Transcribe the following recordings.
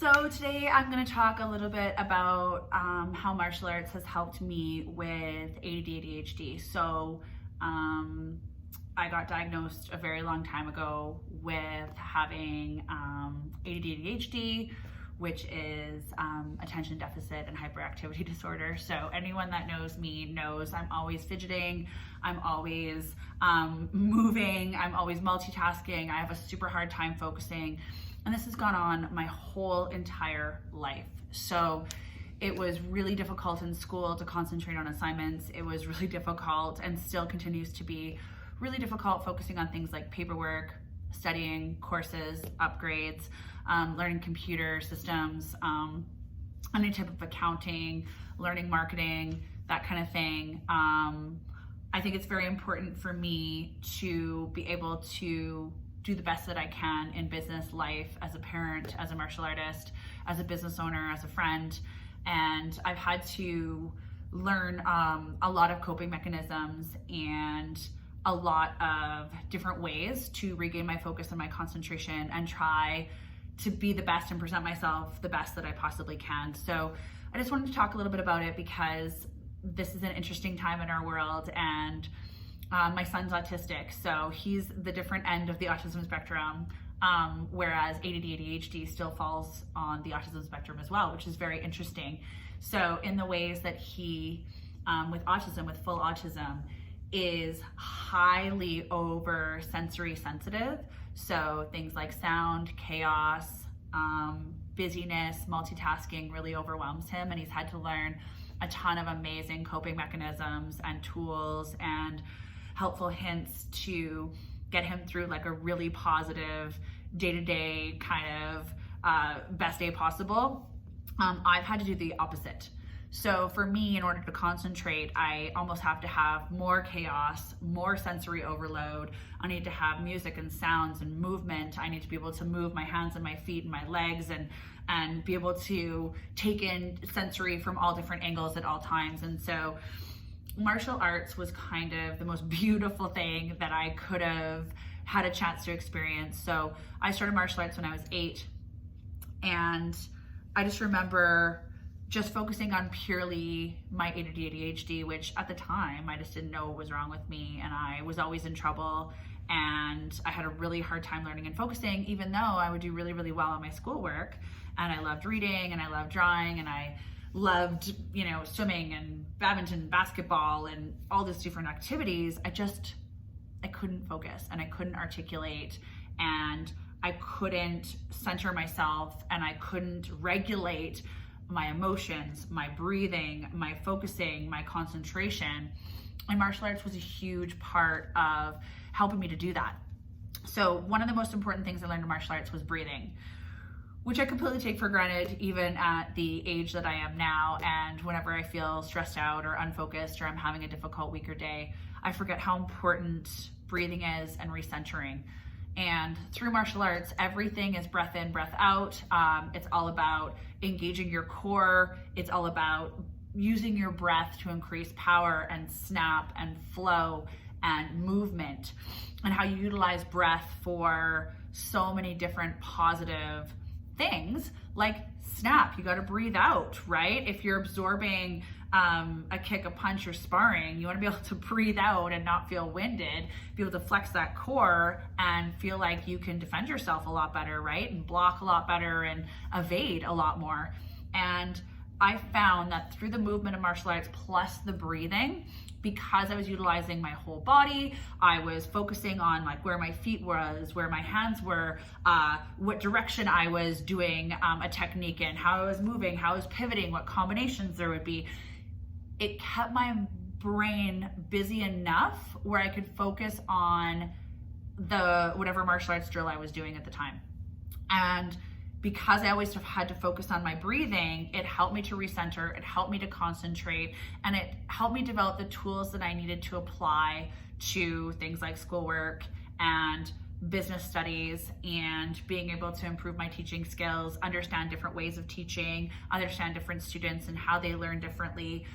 So today I'm going to talk a little bit about how martial arts has helped me with ADHD. I got diagnosed a very long time ago with having ADHD, which is attention deficit and hyperactivity disorder. So anyone that knows me knows I'm always fidgeting, I'm always moving, I'm always multitasking. I have a super hard time focusing. And this has gone on my whole entire life. So it was really difficult in school to concentrate on assignments. It was really difficult, and still continues to be really difficult, focusing on things like paperwork, studying, courses, upgrades, learning computer systems, any type of accounting, learning marketing, that kind of thing. I think it's very important for me to be able to do the best that I can in business, life, as a parent, as a martial artist, as a business owner, as a friend. And I've had to learn a lot of coping mechanisms and a lot of different ways to regain my focus and my concentration and try to be the best and present myself the best that I possibly can. So I just wanted to talk a little bit about it because this is an interesting time in our world, and my son's autistic, so he's the different end of the autism spectrum, whereas ADHD still falls on the autism spectrum as well, which is very interesting. So in the ways that he, with autism, with full autism, is highly over sensory sensitive. So things like sound, chaos, busyness, multitasking really overwhelms him, and he's had to learn a ton of amazing coping mechanisms and tools and helpful hints to get him through like a really positive day-to-day kind of best day possible. I've had to do the opposite. So for me, in order to concentrate, I almost have to have more chaos, more sensory overload. I need to have music and sounds and movement. I need to be able to move my hands and my feet and my legs and be able to take in sensory from all different angles at all times. And so martial arts was kind of the most beautiful thing that I could have had a chance to experience. So I started martial arts when I was 8, and I just remember just focusing on purely my ADHD, which at the time I just didn't know what was wrong with me, and I was always in trouble, and I had a really hard time learning and focusing, even though I would do really, really well on my schoolwork, and I loved reading, and I loved drawing, and I loved, swimming and badminton, basketball, and all these different activities. I couldn't focus, and I couldn't articulate, and I couldn't center myself, and I couldn't regulate my emotions, my breathing, my focusing, my concentration. And martial arts was a huge part of helping me to do that. So one of the most important things I learned in martial arts was breathing, which I completely take for granted even at the age that I am now. And whenever I feel stressed out or unfocused or I'm having a difficult week or day, I forget how important breathing is and recentering. And through martial arts, everything is breath in, breath out. It's all about engaging your core. It's all about using your breath to increase power and snap and flow and movement, and how you utilize breath for so many different positive things. Like snap, you got to breathe out, right? If you're absorbing a kick, a punch, or sparring, you want to be able to breathe out and not feel winded, be able to flex that core and feel like you can defend yourself a lot better, right? And block a lot better and evade a lot more. And I found that through the movement of martial arts plus the breathing, because I was utilizing my whole body, I was focusing on like where my feet was, where my hands were, what direction I was doing a technique in, how I was moving, how I was pivoting, what combinations there would be. It kept my brain busy enough where I could focus on the whatever martial arts drill I was doing at the time. And because I always had to focus on my breathing, it helped me to recenter, it helped me to concentrate, and it helped me develop the tools that I needed to apply to things like schoolwork and business studies, and being able to improve my teaching skills, understand different ways of teaching, understand different students and how they learn differently.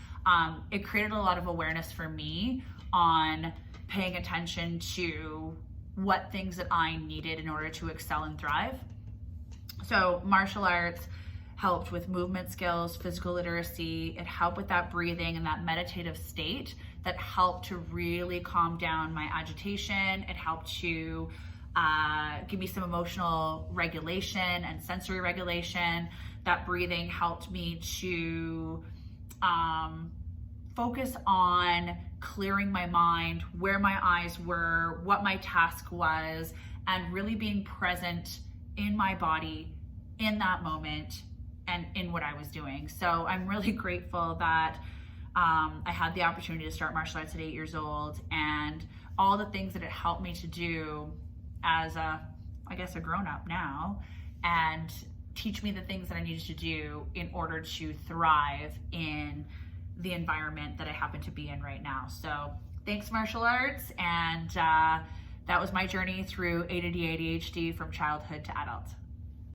It created a lot of awareness for me on paying attention to what things that I needed in order to excel and thrive. So martial arts helped with movement skills, physical literacy. It helped with that breathing and that meditative state that helped to really calm down my agitation. It helped to give me some emotional regulation and sensory regulation. That breathing helped me to focus on clearing my mind, where my eyes were, what my task was, and really being present in my body in that moment and in what I was doing. So I'm really grateful that I had the opportunity to start martial arts at 8 years old, and all the things that it helped me to do as a grown-up now, and teach me the things that I needed to do in order to thrive in the environment that I happen to be in right now. So thanks, martial arts, and that was my journey through ADHD from childhood to adult.